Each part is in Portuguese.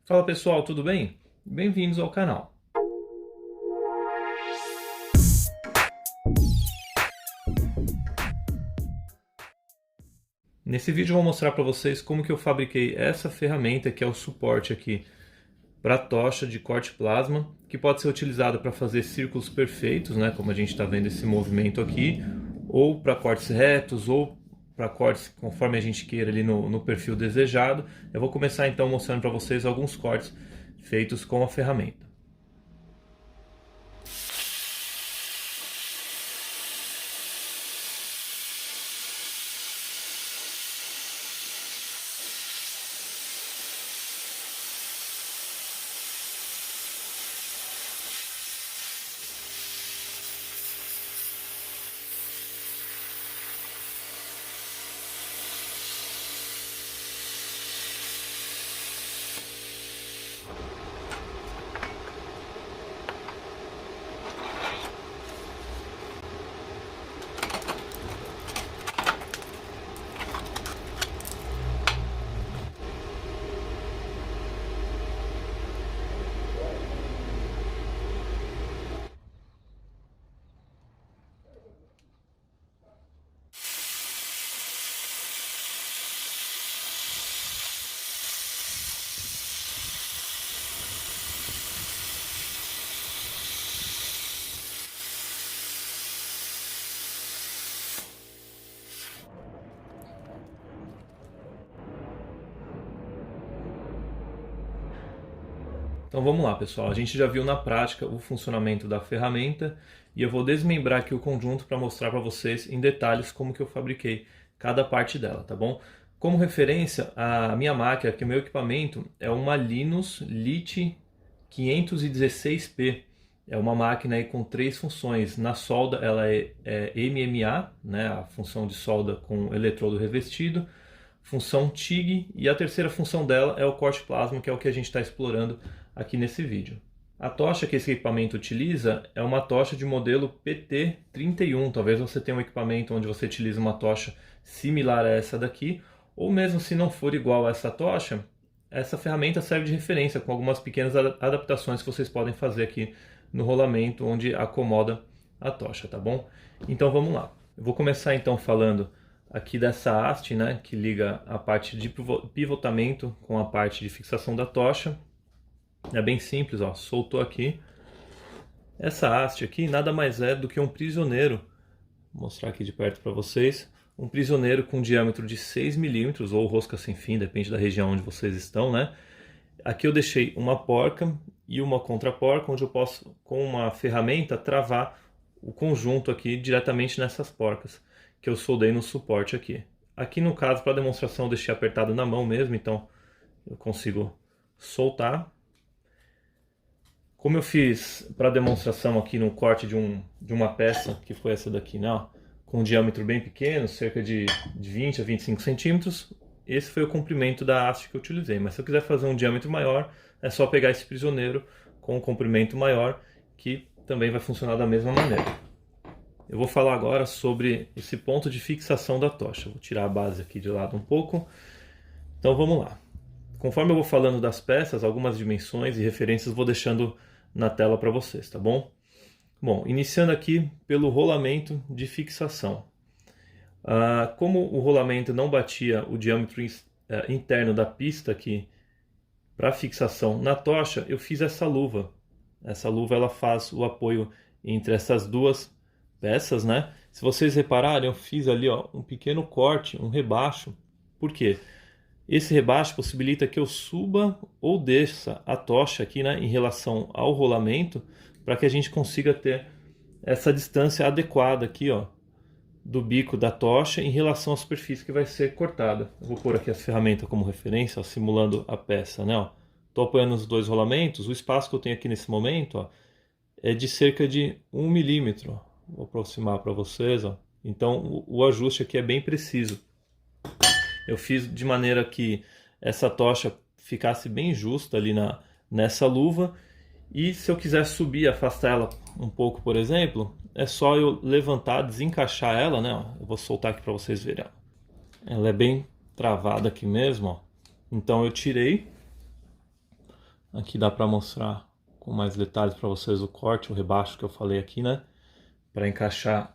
Fala pessoal, tudo bem? Bem-vindos ao canal. Nesse vídeo eu vou mostrar para vocês como que eu fabriquei essa ferramenta que é o suporte aqui para tocha de corte plasma, que pode ser utilizada para fazer círculos perfeitos, né, como a gente está vendo esse movimento aqui, ou para cortes retos, ou para cortes conforme a gente queira ali no perfil desejado. Eu vou começar então mostrando para vocês alguns cortes feitos com a ferramenta. Então vamos lá, pessoal. A gente já viu na prática o funcionamento da ferramenta e eu vou desmembrar aqui o conjunto para mostrar para vocês em detalhes como que eu fabriquei cada parte dela, tá bom? Como referência, a minha máquina, que é o meu equipamento, é uma Linus Lite 516P. É uma máquina aí com três funções. Na solda ela é MMA, né, a função de solda com eletrodo revestido, função TIG, e a terceira função dela é o corte plasma, que é o que a gente está explorando aqui nesse vídeo. A tocha que esse equipamento utiliza é uma tocha de modelo PT31. Talvez você tenha um equipamento onde você utiliza uma tocha similar a essa daqui, ou mesmo se não for igual a essa tocha, essa ferramenta serve de referência com algumas pequenas adaptações que vocês podem fazer aqui no rolamento onde acomoda a tocha, tá bom? Então vamos lá. Eu vou começar então falando aqui dessa haste, né, que liga a parte de pivotamento com a parte de fixação da tocha. É bem simples, ó, soltou aqui. Essa haste aqui nada mais é do que um prisioneiro. Vou mostrar aqui de perto para vocês. Um prisioneiro com diâmetro de 6 milímetros ou rosca sem fim, depende da região onde vocês estão, né? Aqui eu deixei uma porca e uma contraporca, onde eu posso, com uma ferramenta, travar o conjunto aqui diretamente nessas porcas, que eu soldei no suporte aqui. Aqui no caso, para demonstração, eu deixei apertado na mão mesmo, então eu consigo soltar. Como eu fiz para demonstração aqui no corte de uma peça, que foi essa daqui, né, com um diâmetro bem pequeno, cerca de 20 a 25 centímetros, esse foi o comprimento da haste que eu utilizei. Mas se eu quiser fazer um diâmetro maior, é só pegar esse prisioneiro com um comprimento maior, que também vai funcionar da mesma maneira. Eu vou falar agora sobre esse ponto de fixação da tocha. Vou tirar a base aqui de lado um pouco. Então vamos lá. Conforme eu vou falando das peças, algumas dimensões e referências eu vou deixando na tela para vocês, tá bom? Bom, iniciando aqui pelo rolamento de fixação. Como o rolamento não batia o diâmetro interno da pista aqui para fixação na tocha, eu fiz essa luva. Essa luva ela faz o apoio entre essas duas peças, né? Se vocês repararem, eu fiz ali, ó, um pequeno corte, um rebaixo. Por quê? Esse rebaixo possibilita que eu suba ou desça a tocha aqui, né, em relação ao rolamento, para que a gente consiga ter essa distância adequada aqui, ó, do bico da tocha em relação à superfície que vai ser cortada. Eu vou pôr aqui a ferramenta como referência, ó, simulando a peça, né? Estou apoiando os dois rolamentos. O espaço que eu tenho aqui nesse momento, ó, é de cerca de 1 milímetro. Vou aproximar para vocês, ó. Então o ajuste aqui é bem preciso. Eu fiz de maneira que essa tocha ficasse bem justa ali nessa luva. E se eu quiser subir, afastar ela um pouco, por exemplo, é só eu levantar, desencaixar ela, né? Eu vou soltar aqui para vocês verem. Ela é bem travada aqui mesmo, ó. Então eu tirei. Aqui dá para mostrar com mais detalhes para vocês o corte, o rebaixo que eu falei aqui, né? Para encaixar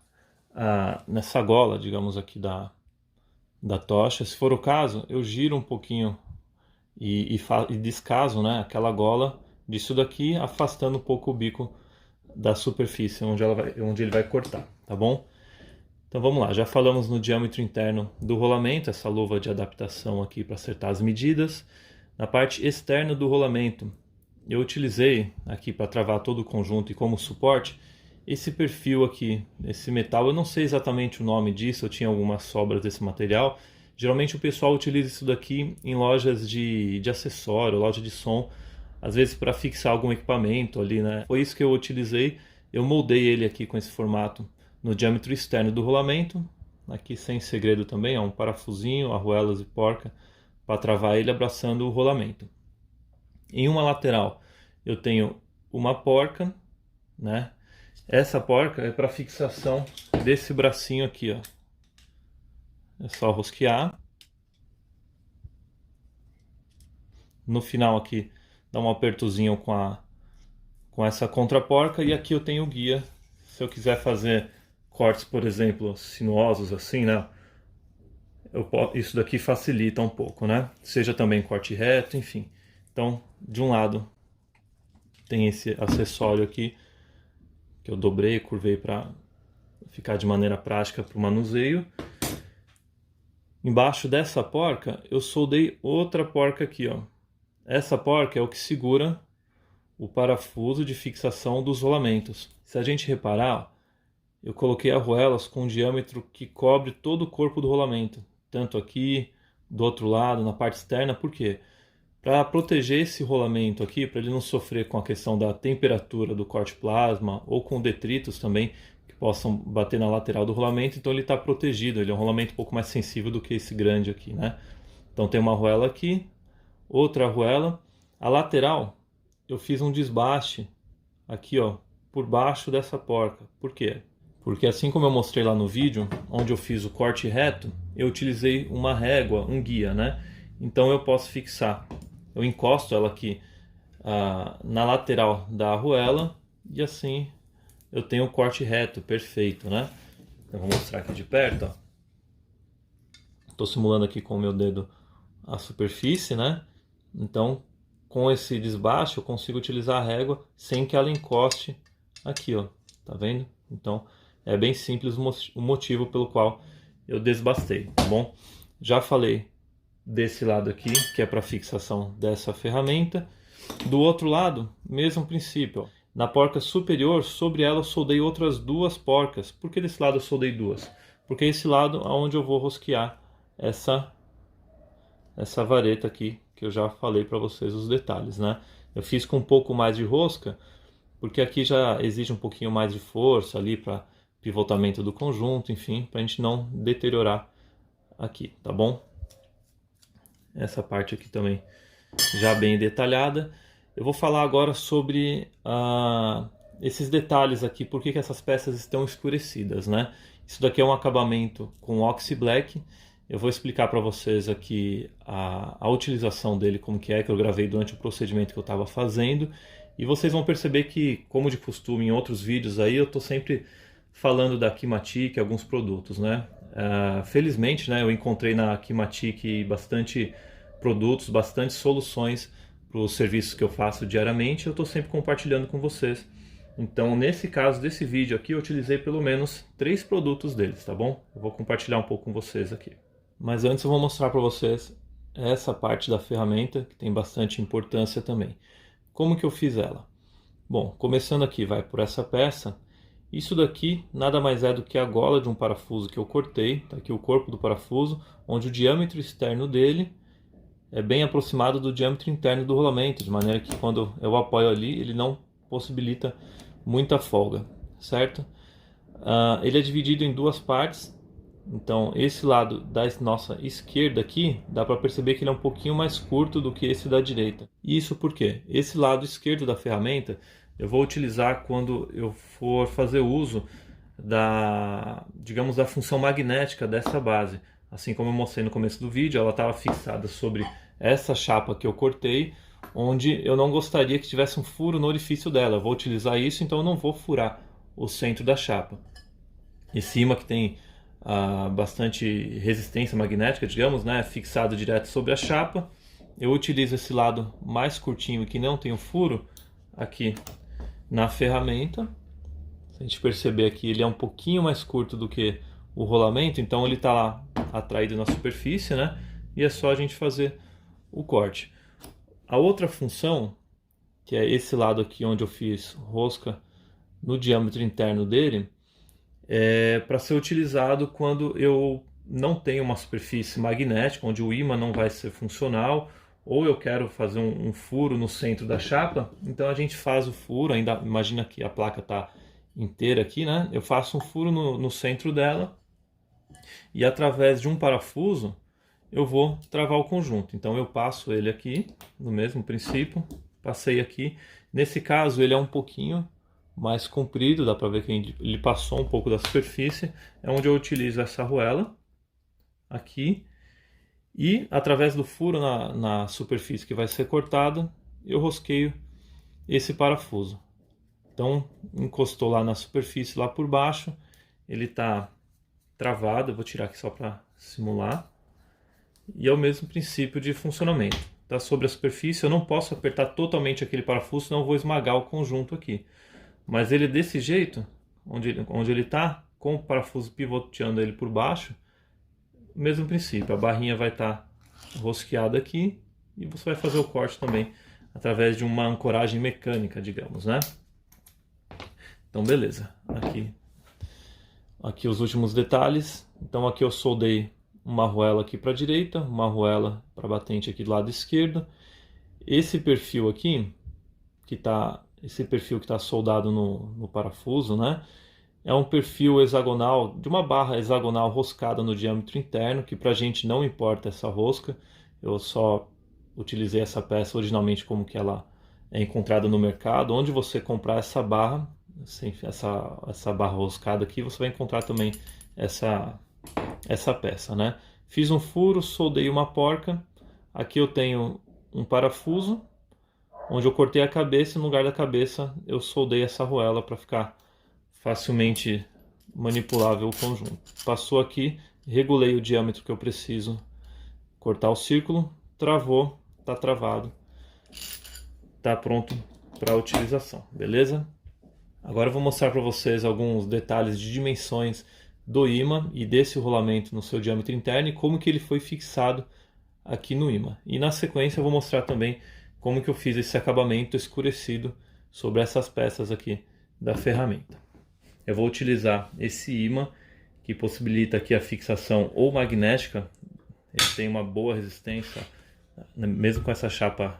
nessa gola, digamos aqui, da tocha. Se for o caso, eu giro um pouquinho e descaso, né, aquela gola disso daqui, afastando um pouco o bico da superfície onde ele vai cortar, tá bom? Então vamos lá, já falamos no diâmetro interno do rolamento, essa luva de adaptação aqui para acertar as medidas. Na parte externa do rolamento, eu utilizei aqui para travar todo o conjunto e como suporte, esse perfil aqui, esse metal, eu não sei exatamente o nome disso, eu tinha algumas sobras desse material. Geralmente o pessoal utiliza isso daqui em lojas de acessório, loja de som, às vezes para fixar algum equipamento ali, né? Foi isso que eu utilizei, eu moldei ele aqui com esse formato no diâmetro externo do rolamento, aqui sem segredo também, ó, um parafusinho, arruelas e porca para travar ele abraçando o rolamento. Em uma lateral eu tenho uma porca, né? Essa porca é para fixação desse bracinho aqui, ó. É só rosquear. No final aqui dá um apertozinho com essa contraporca e aqui eu tenho o guia. Se eu quiser fazer cortes, por exemplo, sinuosos assim, né? Isso daqui facilita um pouco, né? Seja também corte reto, enfim. Então, de um lado tem esse acessório aqui que eu dobrei e curvei para ficar de maneira prática para o manuseio. Embaixo dessa porca eu soldei outra porca aqui, ó. Essa porca é o que segura o parafuso de fixação dos rolamentos. Se a gente reparar, eu coloquei arruelas com um diâmetro que cobre todo o corpo do rolamento, tanto aqui, do outro lado, na parte externa. Por quê? Para proteger esse rolamento aqui, para ele não sofrer com a questão da temperatura do corte plasma ou com detritos também que possam bater na lateral do rolamento, então ele está protegido, ele é um rolamento um pouco mais sensível do que esse grande aqui, né? Então tem uma arruela aqui, outra arruela. A lateral eu fiz um desbaste aqui, ó, por baixo dessa porca. Por quê? Porque assim como eu mostrei lá no vídeo, onde eu fiz o corte reto, eu utilizei uma régua, um guia, né? Então eu posso fixar, eu encosto ela aqui na lateral da arruela e assim eu tenho o corte reto, perfeito, né? Eu vou mostrar aqui de perto, ó. Estou simulando aqui com o meu dedo a superfície, né? Então com esse desbaste eu consigo utilizar a régua sem que ela encoste aqui, ó. Tá vendo? Então é bem simples o motivo pelo qual eu desbastei, tá bom? Já falei desse lado aqui, que é para fixação dessa ferramenta. Do outro lado, mesmo princípio, ó. Na porca superior, sobre ela eu soldei outras duas porcas. Por que desse lado eu soldei duas? Porque é esse lado onde eu vou rosquear essa vareta aqui, que eu já falei para vocês os detalhes, né? Eu fiz com um pouco mais de rosca, porque aqui já exige um pouquinho mais de força ali para pivotamento do conjunto, enfim, para a gente não deteriorar aqui, tá bom? Essa parte aqui também já bem detalhada. Eu vou falar agora sobre esses detalhes aqui, por que essas peças estão escurecidas, né? Isso daqui é um acabamento com Oxy Black. Eu vou explicar para vocês aqui a utilização dele, como que eu gravei durante o procedimento que eu estava fazendo. E vocês vão perceber que, como de costume em outros vídeos aí, eu estou sempre falando da Kimatic, alguns produtos, né? Felizmente, né, eu encontrei na Kimatic bastante produtos, bastante soluções para os serviços que eu faço diariamente. Eu estou sempre compartilhando com vocês. Então, nesse caso desse vídeo aqui, eu utilizei pelo menos 3 produtos deles, tá bom? Eu vou compartilhar um pouco com vocês aqui. Mas antes eu vou mostrar para vocês essa parte da ferramenta, que tem bastante importância também. Como que eu fiz ela? Bom, começando aqui, vai por essa peça. Isso daqui nada mais é do que a gola de um parafuso que eu cortei. Tá aqui o corpo do parafuso, onde o diâmetro externo dele é bem aproximado do diâmetro interno do rolamento, de maneira que quando eu apoio ali, ele não possibilita muita folga, certo? Ele é dividido em duas partes. Então esse lado da nossa esquerda aqui, dá para perceber que ele é um pouquinho mais curto do que esse da direita. Isso porque esse lado esquerdo da ferramenta eu vou utilizar quando eu for fazer uso digamos, da função magnética dessa base. Assim como eu mostrei no começo do vídeo, ela estava fixada sobre essa chapa que eu cortei, onde eu não gostaria que tivesse um furo no orifício dela. Eu vou utilizar isso, então eu não vou furar o centro da chapa. Esse ímã que tem bastante resistência magnética, digamos, né, fixado direto sobre a chapa. Eu utilizo esse lado mais curtinho e que não tem o furo aqui na ferramenta. Se a gente perceber aqui, ele é um pouquinho mais curto do que o rolamento, então ele está lá atraído na superfície, né? E é só a gente fazer o corte. A outra função, que é esse lado aqui onde eu fiz rosca no diâmetro interno dele, é para ser utilizado quando eu não tenho uma superfície magnética, onde o ímã não vai ser funcional, ou eu quero fazer um furo no centro da chapa. Então a gente faz o furo, ainda imagina que a placa está inteira aqui, né? Eu faço um furo no centro dela e através de um parafuso eu vou travar o conjunto. Então eu passo ele aqui, no mesmo princípio, passei aqui. Nesse caso ele é um pouquinho mais comprido, dá para ver que ele passou um pouco da superfície, é onde eu utilizo essa arruela aqui e através do furo na superfície que vai ser cortada, eu rosqueio esse parafuso. Então encostou lá na superfície, lá por baixo, ele está travado, eu vou tirar aqui só para simular, e é o mesmo princípio de funcionamento. Está sobre a superfície, eu não posso apertar totalmente aquele parafuso, senão eu vou esmagar o conjunto aqui. Mas ele desse jeito, onde ele está, com o parafuso pivoteando ele por baixo, mesmo princípio, a barrinha vai estar rosqueada aqui e você vai fazer o corte também através de uma ancoragem mecânica, digamos, né? Então beleza, aqui os últimos detalhes. Então aqui eu soldei uma arruela aqui para a direita, uma arruela para a batente aqui do lado esquerdo. Esse perfil aqui, esse perfil que está soldado no parafuso, né? É um perfil hexagonal, de uma barra hexagonal roscada no diâmetro interno, que pra gente não importa essa rosca. Eu só utilizei essa peça originalmente como que ela é encontrada no mercado. Onde você comprar essa barra, essa barra roscada aqui, você vai encontrar também essa peça, né? Fiz um furo, soldei uma porca. Aqui eu tenho um parafuso, onde eu cortei a cabeça e no lugar da cabeça eu soldei essa arruela para ficar facilmente manipulável o conjunto. Passou aqui, regulei o diâmetro que eu preciso cortar o círculo, travou, está travado, está pronto para utilização, beleza? Agora eu vou mostrar para vocês alguns detalhes de dimensões do ímã e desse rolamento no seu diâmetro interno e como que ele foi fixado aqui no ímã. E na sequência eu vou mostrar também como que eu fiz esse acabamento escurecido sobre essas peças aqui da ferramenta. Eu vou utilizar esse ímã que possibilita aqui a fixação ou magnética. Ele tem uma boa resistência, mesmo com essa chapa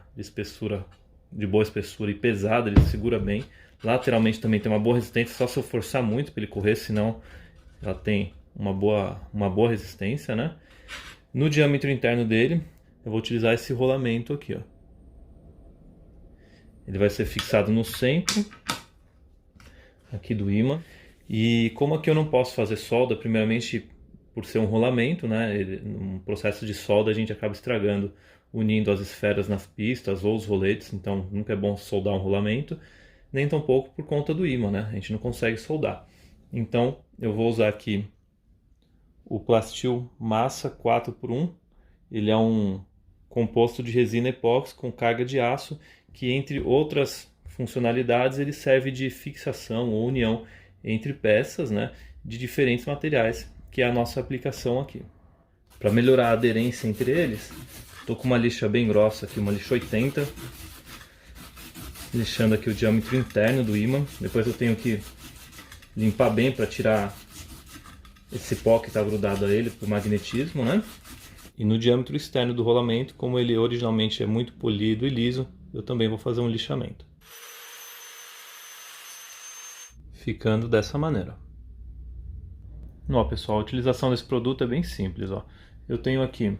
de boa espessura e pesada, ele segura bem. Lateralmente também tem uma boa resistência, só se eu forçar muito para ele correr, senão ela tem uma boa resistência, né? No diâmetro interno dele, eu vou utilizar esse rolamento aqui, ó. Ele vai ser fixado no centro aqui do ímã. E como aqui eu não posso fazer solda, primeiramente por ser um rolamento, né? No processo de solda a gente acaba estragando, unindo as esferas nas pistas ou os roletes, então nunca é bom soldar um rolamento, nem tampouco por conta do ímã, né? A gente não consegue soldar. Então eu vou usar aqui o Plastil Massa 4x1. Ele é um composto de resina epóxi com carga de aço, que entre outras funcionalidades ele serve de fixação ou união entre peças, né, de diferentes materiais, que é a nossa aplicação aqui. Para melhorar a aderência entre eles, estou com uma lixa bem grossa aqui, uma lixa 80, lixando aqui o diâmetro interno do ímã. Depois eu tenho que limpar bem para tirar esse pó que está grudado a ele por magnetismo, né? E no diâmetro externo do rolamento, como ele originalmente é muito polido e liso, eu também vou fazer um lixamento. Ficando dessa maneira. Ó, pessoal, a utilização desse produto é bem simples, ó. Eu tenho aqui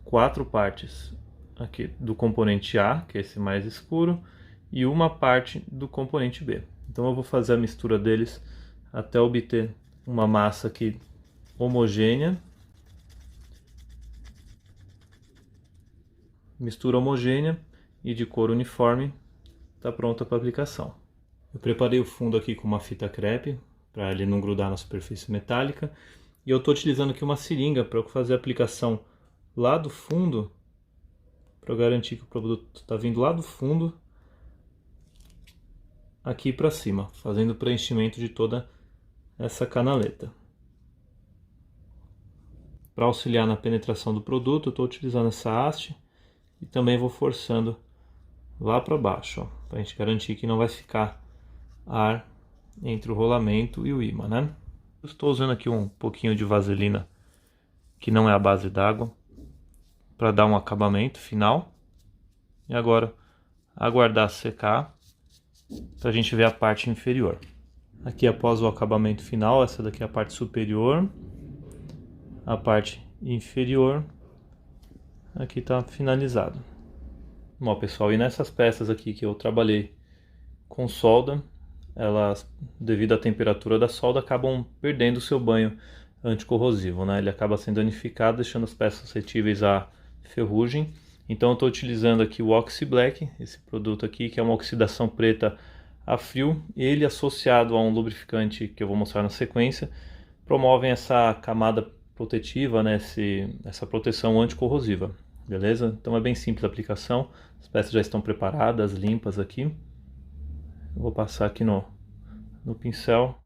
4 partes aqui do componente A, que é esse mais escuro, e uma parte do componente B. Então eu vou fazer a mistura deles até obter uma massa aqui homogênea. Mistura homogênea. e de cor uniforme, está pronta para aplicação. Eu preparei o fundo aqui com uma fita crepe, para ele não grudar na superfície metálica. E eu estou utilizando aqui uma seringa para fazer a aplicação lá do fundo, para garantir que o produto está vindo lá do fundo aqui para cima, fazendo o preenchimento de toda essa canaleta. Para auxiliar na penetração do produto, eu estou utilizando essa haste e também vou forçando lá para baixo, para a gente garantir que não vai ficar ar entre o rolamento e o ímã, né? Eu estou usando aqui um pouquinho de vaselina, que não é a base d'água, para dar um acabamento final. E agora aguardar secar para a gente ver a parte inferior. Aqui, após o acabamento final, essa daqui é a parte superior, a parte inferior aqui está finalizado. Bom, pessoal, e nessas peças aqui que eu trabalhei com solda, elas, devido à temperatura da solda, acabam perdendo o seu banho anticorrosivo, né? Ele acaba sendo danificado, deixando as peças suscetíveis à ferrugem. Então eu estou utilizando aqui o Oxy Black, esse produto aqui, que é uma oxidação preta a frio. Ele, associado a um lubrificante que eu vou mostrar na sequência, promovem essa camada protetiva, né? Essa proteção anticorrosiva, beleza? Então é bem simples a aplicação, as peças já estão preparadas, limpas aqui. Eu vou passar aqui no pincel.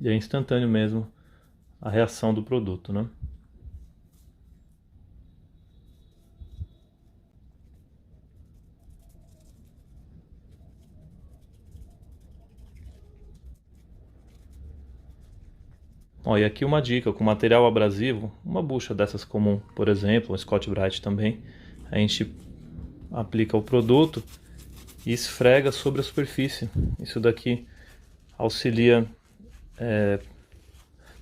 E é instantâneo mesmo a reação do produto, né? Ó, e aqui uma dica, com material abrasivo, uma bucha dessas comum, por exemplo, um Scotch-Brite também, a gente aplica o produto e esfrega sobre a superfície. Isso daqui auxilia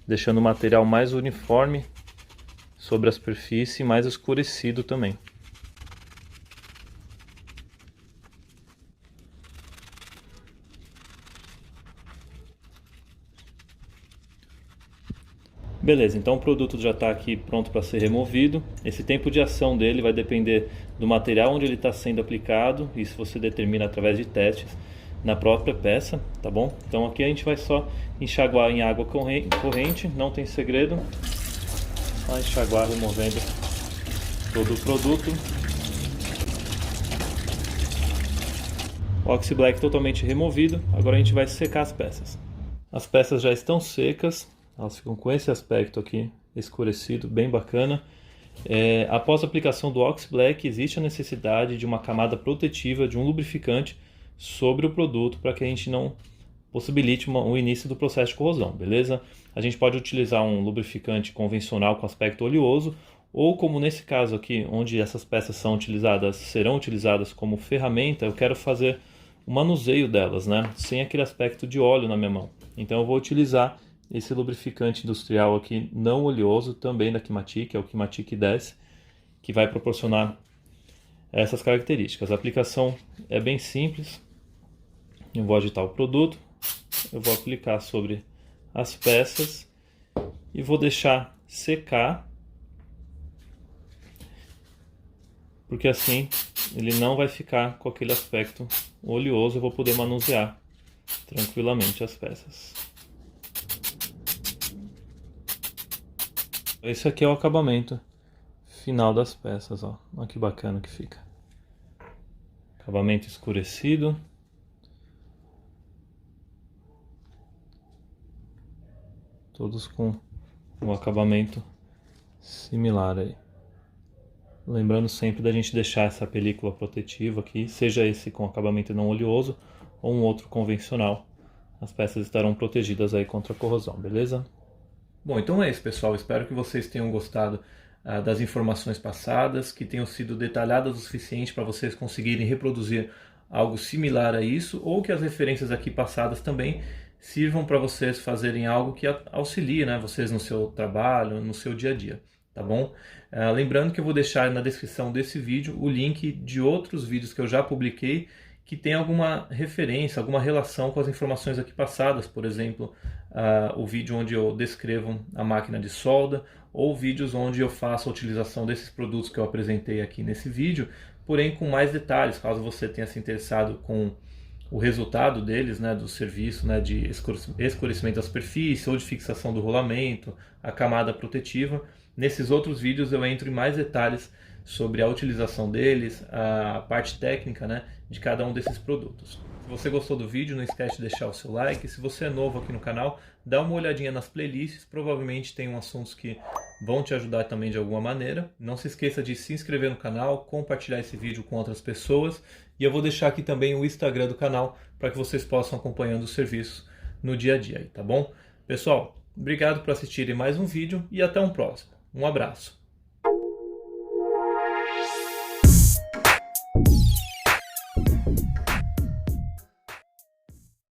deixando o material mais uniforme sobre a superfície e mais escurecido também. Beleza, então o produto já está aqui pronto para ser removido. Esse tempo de ação dele vai depender do material onde ele está sendo aplicado. Isso você determina através de testes na própria peça, tá bom? Então aqui a gente vai só enxaguar em água corrente, não tem segredo. Só enxaguar removendo todo o produto. O Oxy Black totalmente removido. Agora a gente vai secar as peças. As peças já estão secas. Elas ficam com esse aspecto aqui escurecido, bem bacana. Após a aplicação do Oxy Black, existe a necessidade de uma camada protetiva, de um lubrificante sobre o produto, para que a gente não possibilite o início do processo de corrosão, beleza? A gente pode utilizar um lubrificante convencional com aspecto oleoso, ou como nesse caso aqui, onde essas peças serão utilizadas como ferramenta, eu quero fazer o manuseio delas, né? Sem aquele aspecto de óleo na minha mão. Então eu vou utilizar esse lubrificante industrial aqui não oleoso, também da Kimatic, é o Kimatic 10, que vai proporcionar essas características. A aplicação é bem simples. Eu vou agitar o produto, eu vou aplicar sobre as peças e vou deixar secar, porque assim ele não vai ficar com aquele aspecto oleoso, eu vou poder manusear tranquilamente as peças. Esse aqui é o acabamento final das peças, ó. Olha que bacana que fica. Acabamento escurecido. Todos com um acabamento similar aí. Lembrando sempre da gente deixar essa película protetiva aqui, seja esse com acabamento não oleoso ou um outro convencional. As peças estarão protegidas aí contra a corrosão, beleza? Bom, então é isso, pessoal. Espero que vocês tenham gostado das informações passadas, que tenham sido detalhadas o suficiente para vocês conseguirem reproduzir algo similar a isso, ou que as referências aqui passadas também sirvam para vocês fazerem algo que auxilie, né, vocês no seu trabalho, no seu dia a dia, tá bom? Lembrando que eu vou deixar na descrição desse vídeo o link de outros vídeos que eu já publiquei, que tem alguma referência, alguma relação com as informações aqui passadas, por exemplo, o vídeo onde eu descrevo a máquina de solda, ou vídeos onde eu faço a utilização desses produtos que eu apresentei aqui nesse vídeo, porém com mais detalhes, caso você tenha se interessado com o resultado deles, né, do serviço, né, de escurecimento da superfície ou de fixação do rolamento, a camada protetiva. Nesses outros vídeos eu entro em mais detalhes sobre a utilização deles, a parte técnica, né, de cada um desses produtos. Se você gostou do vídeo, não esquece de deixar o seu like. Se você é novo aqui no canal, dá uma olhadinha nas playlists, provavelmente tem assuntos que vão te ajudar também de alguma maneira. Não se esqueça de se inscrever no canal, compartilhar esse vídeo com outras pessoas, e eu vou deixar aqui também o Instagram do canal para que vocês possam acompanhando o serviço no dia a dia, tá bom? Pessoal, obrigado por assistirem mais um vídeo e até um próximo. Um abraço.